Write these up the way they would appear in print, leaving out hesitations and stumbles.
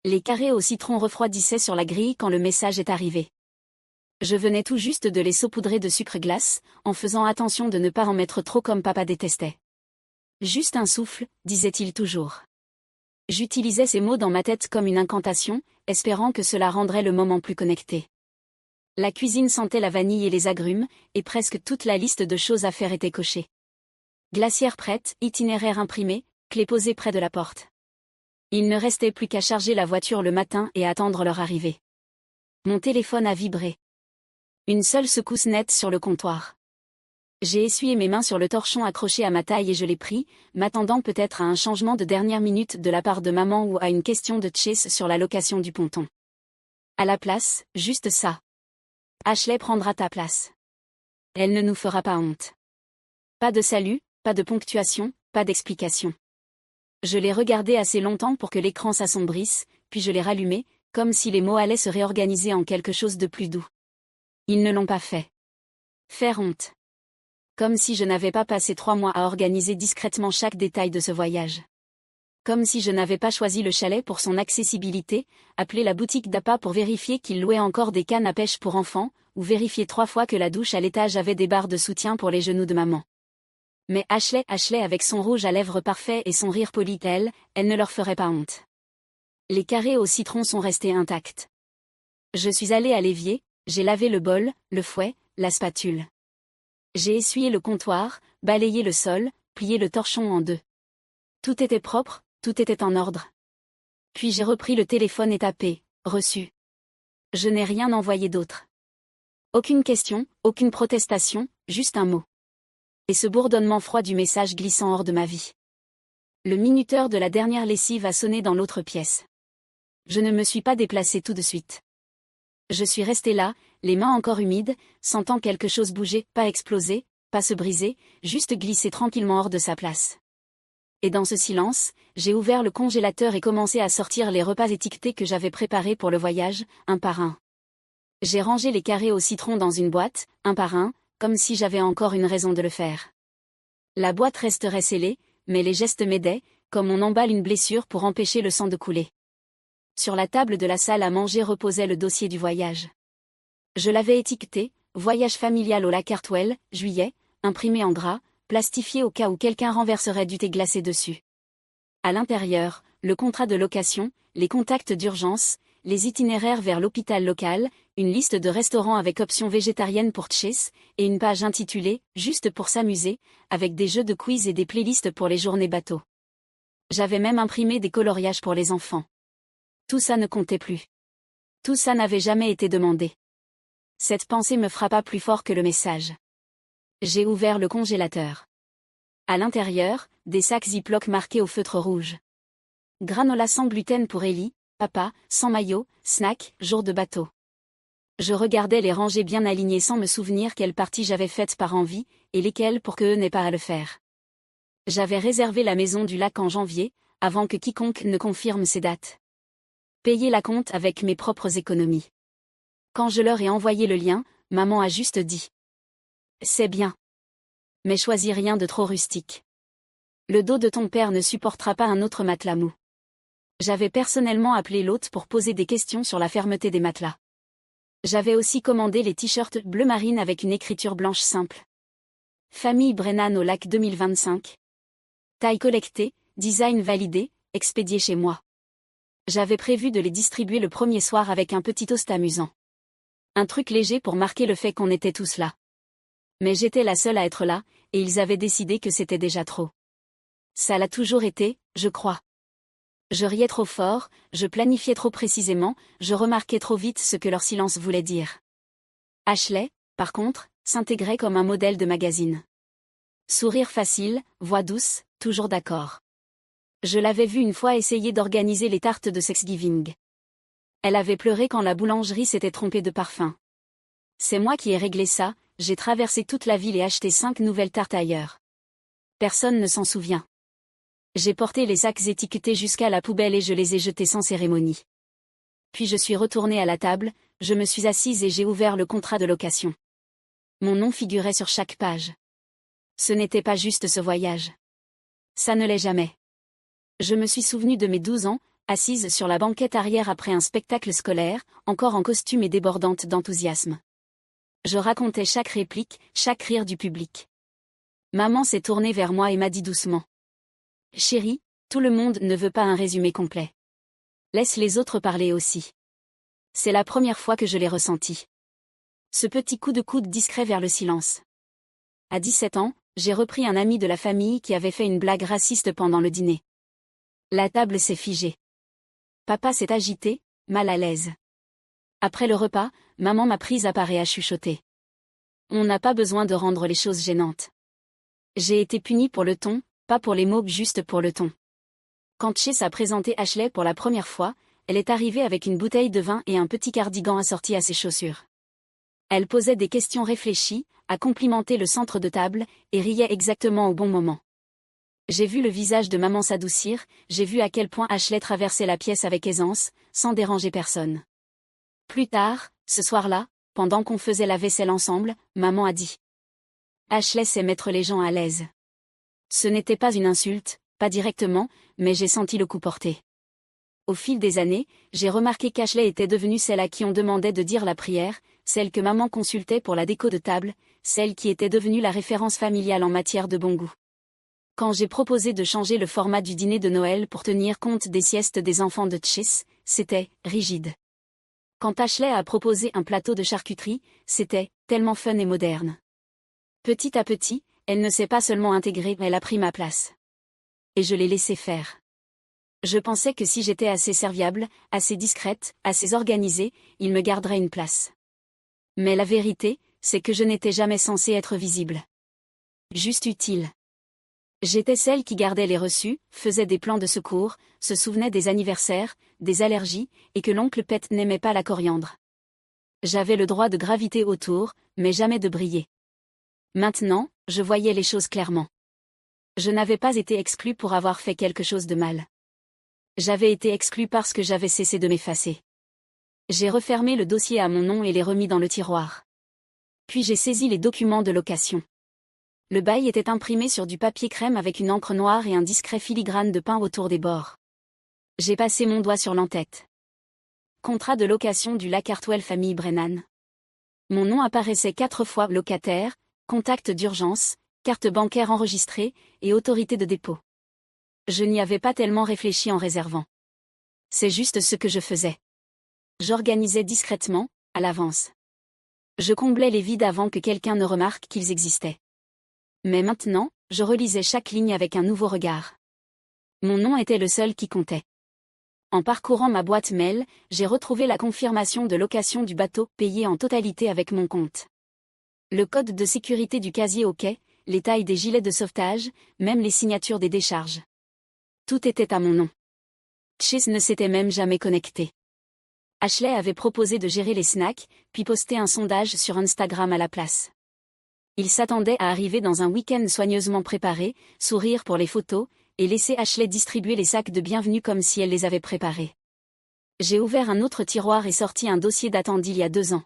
Les carrés au citron refroidissaient sur la grille quand le message est arrivé. Je venais tout juste de les saupoudrer de sucre glace, en faisant attention de ne pas en mettre trop comme papa détestait. Juste un souffle, disait-il toujours. J'utilisais ces mots dans ma tête comme une incantation, espérant que cela rendrait le moment plus connecté. La cuisine sentait la vanille et les agrumes, et presque toute la liste de choses à faire était cochée. Glacière prête, itinéraire imprimé, clé posée près de la porte. Il ne restait plus qu'à charger la voiture le matin et attendre leur arrivée. Mon téléphone a vibré. Une seule secousse nette sur le comptoir. J'ai essuyé mes mains sur le torchon accroché à ma taille et je l'ai pris, m'attendant peut-être à un changement de dernière minute de la part de maman ou à une question de Chase sur la location du ponton. À la place, juste ça. Ashley prendra ta place. Elle ne nous fera pas honte. Pas de salut, pas de ponctuation, pas d'explication. Je l'ai regardé assez longtemps pour que l'écran s'assombrisse, puis je l'ai rallumé, comme si les mots allaient se réorganiser en quelque chose de plus doux. Ils ne l'ont pas fait. Faire honte. Comme si je n'avais pas passé 3 mois à organiser discrètement chaque détail de ce voyage. Comme si je n'avais pas choisi le chalet pour son accessibilité, appelé la boutique d'appât pour vérifier qu'il louait encore des cannes à pêche pour enfants, ou vérifier 3 fois que la douche à l'étage avait des barres de soutien pour les genoux de maman. Mais Ashley avec son rouge à lèvres parfait et son rire poli, elle ne leur ferait pas honte. Les carrés au citron sont restés intacts. Je suis allée à l'évier, j'ai lavé le bol, le fouet, la spatule. J'ai essuyé le comptoir, balayé le sol, plié le torchon en 2. Tout était propre, tout était en ordre. Puis j'ai repris le téléphone et tapé, reçu. Je n'ai rien envoyé d'autre. Aucune question, aucune protestation, juste un mot. Et ce bourdonnement froid du message glissant hors de ma vie. Le minuteur de la dernière lessive a sonné dans l'autre pièce. Je ne me suis pas déplacée tout de suite. Je suis restée là, les mains encore humides, sentant quelque chose bouger, pas exploser, pas se briser, juste glisser tranquillement hors de sa place. Et dans ce silence, j'ai ouvert le congélateur et commencé à sortir les repas étiquetés que j'avais préparés pour le voyage, un par un. J'ai rangé les carrés au citron dans une boîte, un par un, comme si j'avais encore une raison de le faire. La boîte resterait scellée, mais les gestes m'aidaient, comme on emballe une blessure pour empêcher le sang de couler. Sur la table de la salle à manger reposait le dossier du voyage. Je l'avais étiqueté, voyage familial au lac Hartwell, juillet, imprimé en gras, plastifié au cas où quelqu'un renverserait du thé glacé dessus. À l'intérieur, le contrat de location, les contacts d'urgence, les itinéraires vers l'hôpital local, une liste de restaurants avec option végétarienne pour Chase, et une page intitulée « Juste pour s'amuser », avec des jeux de quiz et des playlists pour les journées bateau. J'avais même imprimé des coloriages pour les enfants. Tout ça ne comptait plus. Tout ça n'avait jamais été demandé. Cette pensée me frappa plus fort que le message. J'ai ouvert le congélateur. À l'intérieur, des sacs Ziploc marqués au feutre rouge. Granola sans gluten pour Ellie, papa, sans maillot, snack, jour de bateau. Je regardais les rangées bien alignées sans me souvenir quelle partie j'avais faite par envie, et lesquelles pour qu'eux n'aient pas à le faire. J'avais réservé la maison du lac en janvier, avant que quiconque ne confirme ces dates. Payé la compte avec mes propres économies. Quand je leur ai envoyé le lien, maman a juste dit. C'est bien. Mais choisis rien de trop rustique. Le dos de ton père ne supportera pas un autre matelas mou. J'avais personnellement appelé l'hôte pour poser des questions sur la fermeté des matelas. J'avais aussi commandé les t-shirts bleu marine avec une écriture blanche simple. Famille Brennan au lac 2025. Taille collectée, design validé, expédié chez moi. J'avais prévu de les distribuer le premier soir avec un petit toast amusant. Un truc léger pour marquer le fait qu'on était tous là. Mais j'étais la seule à être là, et ils avaient décidé que c'était déjà trop. Ça l'a toujours été, je crois. Je riais trop fort, je planifiais trop précisément, je remarquais trop vite ce que leur silence voulait dire. Ashley, par contre, s'intégrait comme un modèle de magazine. Sourire facile, voix douce, toujours d'accord. Je l'avais vue une fois essayer d'organiser les tartes de Thanksgiving. Elle avait pleuré quand la boulangerie s'était trompée de parfum. C'est moi qui ai réglé ça, j'ai traversé toute la ville et acheté 5 nouvelles tartes ailleurs. Personne ne s'en souvient. J'ai porté les sacs étiquetés jusqu'à la poubelle et je les ai jetés sans cérémonie. Puis je suis retournée à la table, je me suis assise et j'ai ouvert le contrat de location. Mon nom figurait sur chaque page. Ce n'était pas juste ce voyage. Ça ne l'est jamais. Je me suis souvenue de mes 12 ans, assise sur la banquette arrière après un spectacle scolaire, encore en costume et débordante d'enthousiasme. Je racontais chaque réplique, chaque rire du public. Maman s'est tournée vers moi et m'a dit doucement. Chérie, tout le monde ne veut pas un résumé complet. Laisse les autres parler aussi. C'est la première fois que je l'ai ressenti. Ce petit coup de coude discret vers le silence. À 17 ans, j'ai repris un ami de la famille qui avait fait une blague raciste pendant le dîner. La table s'est figée. Papa s'est agité, mal à l'aise. Après le repas, maman m'a prise à part et à chuchoter. On n'a pas besoin de rendre les choses gênantes. J'ai été punie pour le ton, pas pour les mots, juste pour le ton. Quand Chase a présenté Ashley pour la première fois, elle est arrivée avec une bouteille de vin et un petit cardigan assorti à ses chaussures. Elle posait des questions réfléchies, a complimenté le centre de table, et riait exactement au bon moment. J'ai vu le visage de maman s'adoucir, j'ai vu à quel point Ashley traversait la pièce avec aisance, sans déranger personne. Plus tard, ce soir-là, pendant qu'on faisait la vaisselle ensemble, maman a dit. Ashley sait mettre les gens à l'aise. Ce n'était pas une insulte, pas directement, mais j'ai senti le coup porté. Au fil des années, j'ai remarqué qu'Ashley était devenue celle à qui on demandait de dire la prière, celle que maman consultait pour la déco de table, celle qui était devenue la référence familiale en matière de bon goût. Quand j'ai proposé de changer le format du dîner de Noël pour tenir compte des siestes des enfants de Chase, c'était rigide. Quand Ashley a proposé un plateau de charcuterie, c'était tellement fun et moderne. Petit à petit, elle ne s'est pas seulement intégrée, elle a pris ma place. Et je l'ai laissée faire. Je pensais que si j'étais assez serviable, assez discrète, assez organisée, il me garderait une place. Mais la vérité, c'est que je n'étais jamais censée être visible. Juste utile. J'étais celle qui gardait les reçus, faisait des plans de secours, se souvenait des anniversaires, des allergies, et que l'oncle Pet n'aimait pas la coriandre. J'avais le droit de graviter autour, mais jamais de briller. Maintenant, je voyais les choses clairement. Je n'avais pas été exclue pour avoir fait quelque chose de mal. J'avais été exclue parce que j'avais cessé de m'effacer. J'ai refermé le dossier à mon nom et l'ai remis dans le tiroir. Puis j'ai saisi les documents de location. Le bail était imprimé sur du papier crème avec une encre noire et un discret filigrane de pain autour des bords. J'ai passé mon doigt sur l'entête. Contrat de location du lac Hartwell famille Brennan. Mon nom apparaissait 4 fois: locataire, contact d'urgence, carte bancaire enregistrée et autorité de dépôt. Je n'y avais pas tellement réfléchi en réservant. C'est juste ce que je faisais. J'organisais discrètement, à l'avance. Je comblais les vides avant que quelqu'un ne remarque qu'ils existaient. Mais maintenant, je relisais chaque ligne avec un nouveau regard. Mon nom était le seul qui comptait. En parcourant ma boîte mail, j'ai retrouvé la confirmation de location du bateau, payé en totalité avec mon compte. Le code de sécurité du casier au quai, les tailles des gilets de sauvetage, même les signatures des décharges. Tout était à mon nom. Chase ne s'était même jamais connecté. Ashley avait proposé de gérer les snacks, puis posté un sondage sur Instagram à la place. Il s'attendait à arriver dans un week-end soigneusement préparé, sourire pour les photos, et laisser Ashley distribuer les sacs de bienvenue comme si elle les avait préparés. J'ai ouvert un autre tiroir et sorti un dossier datant d'il y a 2 ans.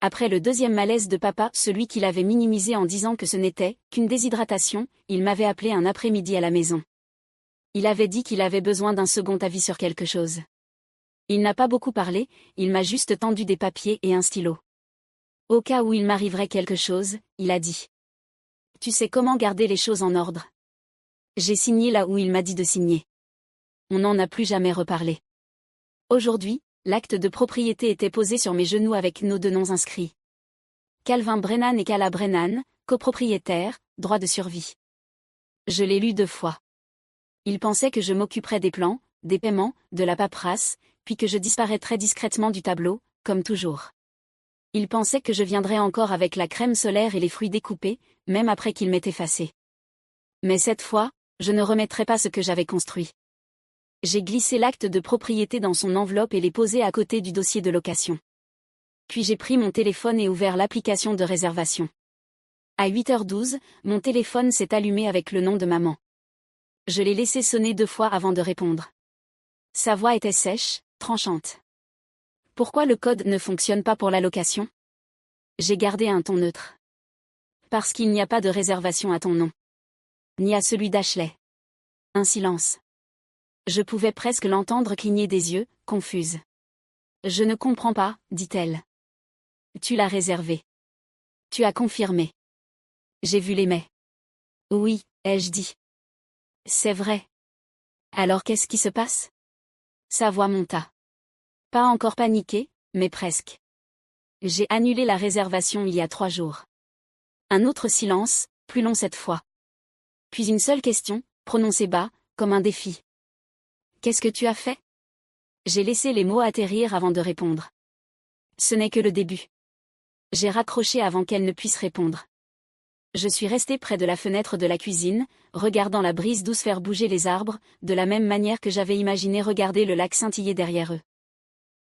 Après le deuxième malaise de papa, celui qu'il avait minimisé en disant que ce n'était qu'une déshydratation, il m'avait appelé un après-midi à la maison. Il avait dit qu'il avait besoin d'un second avis sur quelque chose. Il n'a pas beaucoup parlé, il m'a juste tendu des papiers et un stylo. Au cas où il m'arriverait quelque chose, il a dit. Tu sais comment garder les choses en ordre. J'ai signé là où il m'a dit de signer. On n'en a plus jamais reparlé. Aujourd'hui, l'acte de propriété était posé sur mes genoux avec nos 2 noms inscrits. Calvin Brennan et Cala Brennan, copropriétaires, droit de survie. Je l'ai lu 2 fois. Il pensait que je m'occuperais des plans, des paiements, de la paperasse, puis que je disparaîtrais discrètement du tableau, comme toujours. Il pensait que je viendrais encore avec la crème solaire et les fruits découpés, même après qu'il m'ait effacé. Mais cette fois, je ne remettrai pas ce que j'avais construit. J'ai glissé l'acte de propriété dans son enveloppe et l'ai posé à côté du dossier de location. Puis j'ai pris mon téléphone et ouvert l'application de réservation. À 8h12, mon téléphone s'est allumé avec le nom de maman. Je l'ai laissé sonner 2 fois avant de répondre. Sa voix était sèche, tranchante. Pourquoi le code ne fonctionne pas pour la location? J'ai gardé un ton neutre. Parce qu'il n'y a pas de réservation à ton nom. Ni à celui d'Ashley. Un silence. Je pouvais presque l'entendre cligner des yeux, confuse. Je ne comprends pas, dit-elle. Tu l'as réservé. Tu as confirmé. J'ai vu les mets. Oui, ai-je dit. C'est vrai. Alors qu'est-ce qui se passe? Sa voix monta. Pas encore paniqué, mais presque. J'ai annulé la réservation il y a 3 jours. Un autre silence, plus long cette fois. Puis une seule question, prononcée bas, comme un défi. Qu'est-ce que tu as fait? J'ai laissé les mots atterrir avant de répondre. Ce n'est que le début. J'ai raccroché avant qu'elle ne puisse répondre. Je suis resté près de la fenêtre de la cuisine, regardant la brise douce faire bouger les arbres, de la même manière que j'avais imaginé regarder le lac scintiller derrière eux.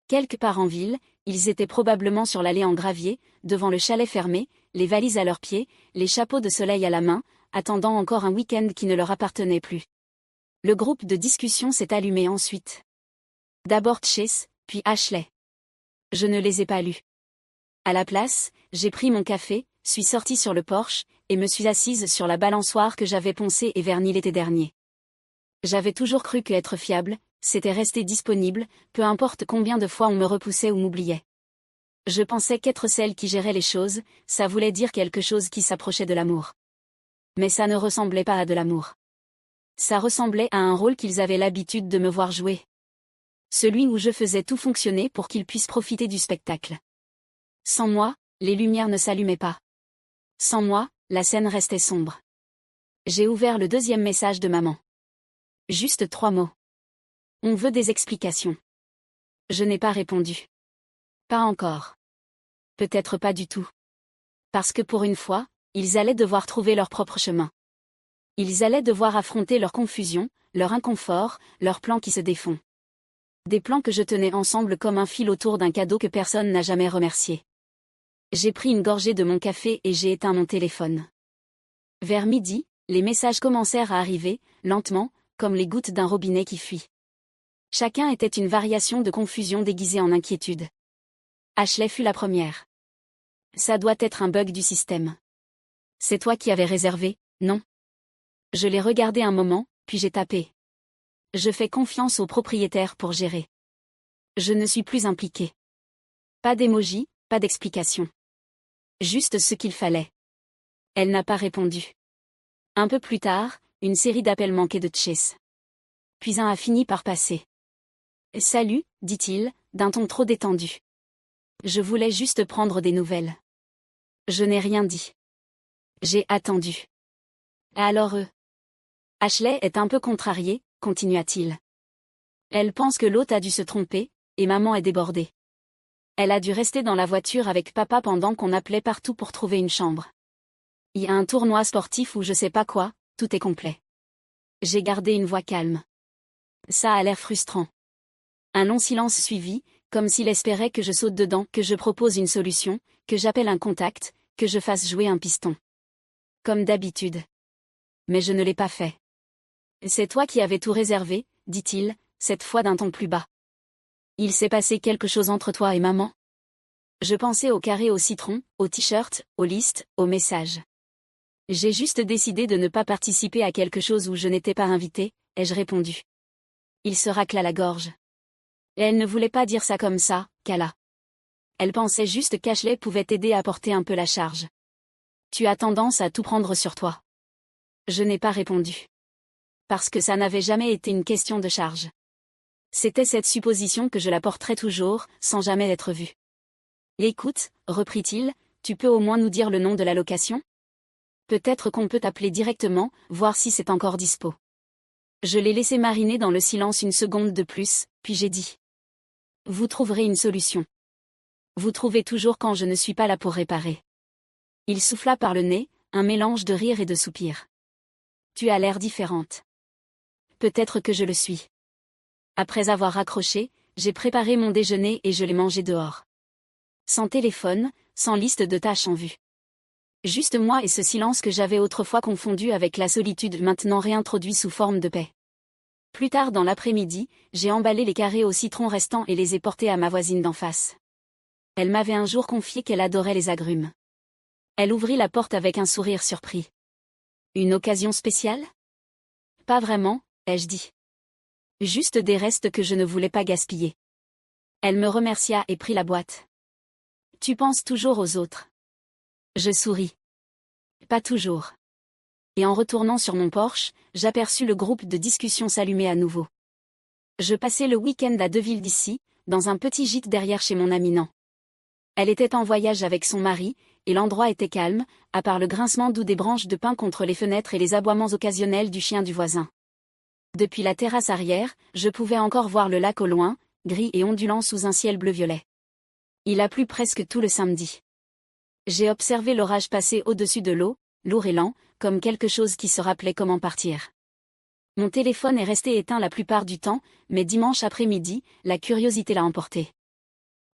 Quelque part en ville, ils étaient probablement sur l'allée en gravier, devant le chalet fermé, les valises à leurs pieds, les chapeaux de soleil à la main, attendant encore un week-end qui ne leur appartenait plus. Le groupe de discussion s'est allumé ensuite. D'abord Chase, puis Ashley. Je ne les ai pas lus. À la place, j'ai pris mon café, suis sortie sur le porche, et me suis assise sur la balançoire que j'avais poncée et vernie l'été dernier. J'avais toujours cru que être fiable, c'était rester disponible, peu importe combien de fois on me repoussait ou m'oubliait. Je pensais qu'être celle qui gérait les choses, ça voulait dire quelque chose qui s'approchait de l'amour. Mais ça ne ressemblait pas à de l'amour. Ça ressemblait à un rôle qu'ils avaient l'habitude de me voir jouer. Celui où je faisais tout fonctionner pour qu'ils puissent profiter du spectacle. Sans moi, les lumières ne s'allumaient pas. Sans moi, la scène restait sombre. J'ai ouvert le 2e message de maman. Juste 3 mots. On veut des explications. Je n'ai pas répondu. Pas encore. Peut-être pas du tout. Parce que pour une fois, ils allaient devoir trouver leur propre chemin. Ils allaient devoir affronter leur confusion, leur inconfort, leurs plans qui se défont. Des plans que je tenais ensemble comme un fil autour d'un cadeau que personne n'a jamais remercié. J'ai pris une gorgée de mon café et j'ai éteint mon téléphone. Vers midi, les messages commencèrent à arriver, lentement, comme les gouttes d'un robinet qui fuit. Chacun était une variation de confusion déguisée en inquiétude. Ashley fut la première. Ça doit être un bug du système. C'est toi qui avais réservé, non? Je l'ai regardé un moment, puis j'ai tapé. Je fais confiance au propriétaire pour gérer. Je ne suis plus impliquée. Pas d'émoji, pas d'explication. Juste ce qu'il fallait. Elle n'a pas répondu. Un peu plus tard, une série d'appels manqués de Chase. Puis un a fini par passer. Salut, dit-il, d'un ton trop détendu. Je voulais juste prendre des nouvelles. Je n'ai rien dit. J'ai attendu. Alors Ashley est un peu contrariée, continua-t-il. Elle pense que l'hôte a dû se tromper, et maman est débordée. Elle a dû rester dans la voiture avec papa pendant qu'on appelait partout pour trouver une chambre. Il y a un tournoi sportif ou je sais pas quoi, tout est complet. J'ai gardé une voix calme. Ça a l'air frustrant. Un long silence suivit, comme s'il espérait que je saute dedans, que je propose une solution, que j'appelle un contact, que je fasse jouer un piston. Comme d'habitude. Mais je ne l'ai pas fait. C'est toi qui avais tout réservé, dit-il, cette fois d'un ton plus bas. Il s'est passé quelque chose entre toi et maman? Je pensais au carré au citron, au t-shirt, aux listes, aux messages. J'ai juste décidé de ne pas participer à quelque chose où je n'étais pas invitée, ai-je répondu. Il se racla la gorge. Et elle ne voulait pas dire ça comme ça, Kala. Elle pensait juste qu'Ashley pouvait t'aider à porter un peu la charge. Tu as tendance à tout prendre sur toi. Je n'ai pas répondu. Parce que ça n'avait jamais été une question de charge. C'était cette supposition que je la porterais toujours, sans jamais être vue. Écoute, reprit-il, tu peux au moins nous dire le nom de la location? Peut-être qu'on peut t'appeler directement, voir si c'est encore dispo. Je l'ai laissé mariner dans le silence une seconde de plus, puis j'ai dit. Vous trouverez une solution. Vous trouvez toujours quand je ne suis pas là pour réparer. Il souffla par le nez, un mélange de rire et de soupir. Tu as l'air différente. Peut-être que je le suis. Après avoir raccroché, j'ai préparé mon déjeuner et je l'ai mangé dehors. Sans téléphone, sans liste de tâches en vue. Juste moi et ce silence que j'avais autrefois confondu avec la solitude maintenant réintroduit sous forme de paix. Plus tard dans l'après-midi, j'ai emballé les carrés au citron restants et les ai portés à ma voisine d'en face. Elle m'avait un jour confié qu'elle adorait les agrumes. Elle ouvrit la porte avec un sourire surpris. Une occasion spéciale? Pas vraiment, ai-je dit. Juste des restes que je ne voulais pas gaspiller. Elle me remercia et prit la boîte. Tu penses toujours aux autres. Je souris. Pas toujours. Et en retournant sur mon Porsche, j'aperçus le groupe de discussion s'allumer à nouveau. Je passais le week-end à 2 villes d'ici, dans un petit gîte derrière chez mon amie Nan. Elle était en voyage avec son mari, et l'endroit était calme, à part le grincement doux des branches de pin contre les fenêtres et les aboiements occasionnels du chien du voisin. Depuis la terrasse arrière, je pouvais encore voir le lac au loin, gris et ondulant sous un ciel bleu-violet. Il a plu presque tout le samedi. J'ai observé l'orage passer au-dessus de l'eau, lourd et lent, comme quelque chose qui se rappelait comment partir. Mon téléphone est resté éteint la plupart du temps, mais dimanche après-midi, la curiosité l'a emporté.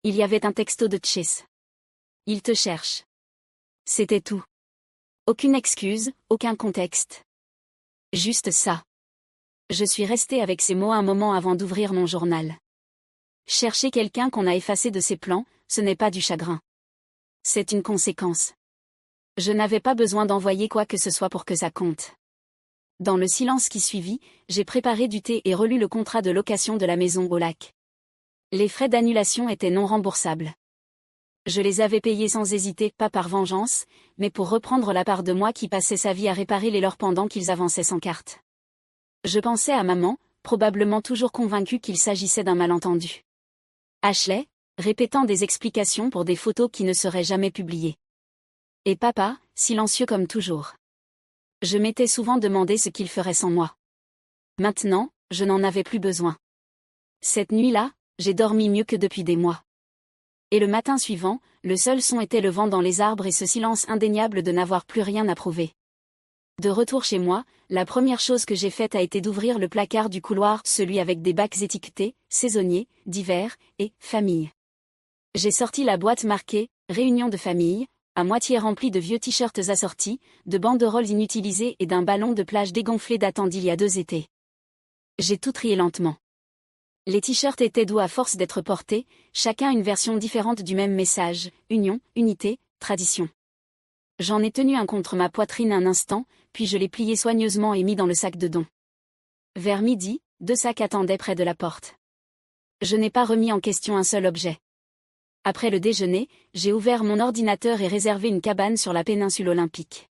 Il y avait un texto de Chase. Il te cherche. C'était tout. Aucune excuse, aucun contexte. Juste ça. Je suis restée avec ces mots un moment avant d'ouvrir mon journal. Chercher quelqu'un qu'on a effacé de ses plans, ce n'est pas du chagrin. C'est une conséquence. Je n'avais pas besoin d'envoyer quoi que ce soit pour que ça compte. Dans le silence qui suivit, j'ai préparé du thé et relu le contrat de location de la maison au lac. Les frais d'annulation étaient non remboursables. Je les avais payés sans hésiter, pas par vengeance, mais pour reprendre la part de moi qui passait sa vie à réparer les leurs pendant qu'ils avançaient sans carte. Je pensais à maman, probablement toujours convaincue qu'il s'agissait d'un malentendu. Ashley, répétant des explications pour des photos qui ne seraient jamais publiées. Et papa, silencieux comme toujours. Je m'étais souvent demandé ce qu'il ferait sans moi. Maintenant, je n'en avais plus besoin. Cette nuit-là, j'ai dormi mieux que depuis des mois. Et le matin suivant, le seul son était le vent dans les arbres et ce silence indéniable de n'avoir plus rien à prouver. De retour chez moi, la première chose que j'ai faite a été d'ouvrir le placard du couloir, celui avec des bacs étiquetés, saisonniers, d'hiver, et famille. J'ai sorti la boîte marquée « Réunion de famille », à moitié remplie de vieux t-shirts assortis, de banderoles inutilisées et d'un ballon de plage dégonflé datant d'il y a 2 étés. J'ai tout trié lentement. Les t-shirts étaient doux à force d'être portés, chacun une version différente du même message, union, unité, tradition. J'en ai tenu un contre ma poitrine un instant, puis je l'ai plié soigneusement et mis dans le sac de don. Vers midi, 2 sacs attendaient près de la porte. Je n'ai pas remis en question un seul objet. Après le déjeuner, j'ai ouvert mon ordinateur et réservé une cabane sur la péninsule olympique.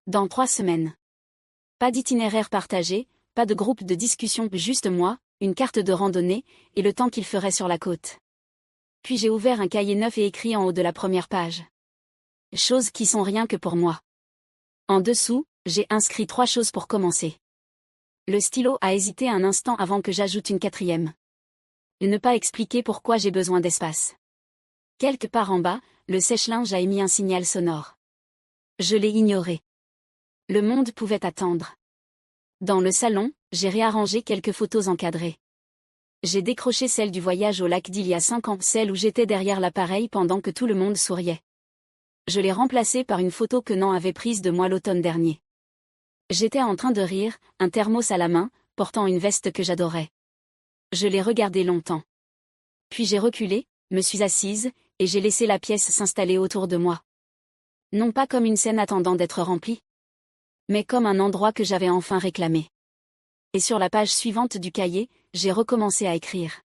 Dans 3 semaines. Pas d'itinéraire partagé, pas de groupe de discussion, juste moi, une carte de randonnée, et le temps qu'il ferait sur la côte. Puis j'ai ouvert un cahier neuf et écrit en haut de la première page. Choses qui sont rien que pour moi. En dessous, j'ai inscrit 3 choses pour commencer. Le stylo a hésité un instant avant que j'ajoute une 4e. Ne pas expliquer pourquoi j'ai besoin d'espace. Quelque part en bas, le sèche-linge a émis un signal sonore. Je l'ai ignoré. Le monde pouvait attendre. Dans le salon, j'ai réarrangé quelques photos encadrées. J'ai décroché celle du voyage au lac d'il y a 5 ans, celle où j'étais derrière l'appareil pendant que tout le monde souriait. Je l'ai remplacée par une photo que Nan avait prise de moi l'automne dernier. J'étais en train de rire, un thermos à la main, portant une veste que j'adorais. Je l'ai regardée longtemps. Puis j'ai reculé, me suis assise, et j'ai laissé la pièce s'installer autour de moi. Non pas comme une scène attendant d'être remplie, mais comme un endroit que j'avais enfin réclamé. Et sur la page suivante du cahier, j'ai recommencé à écrire.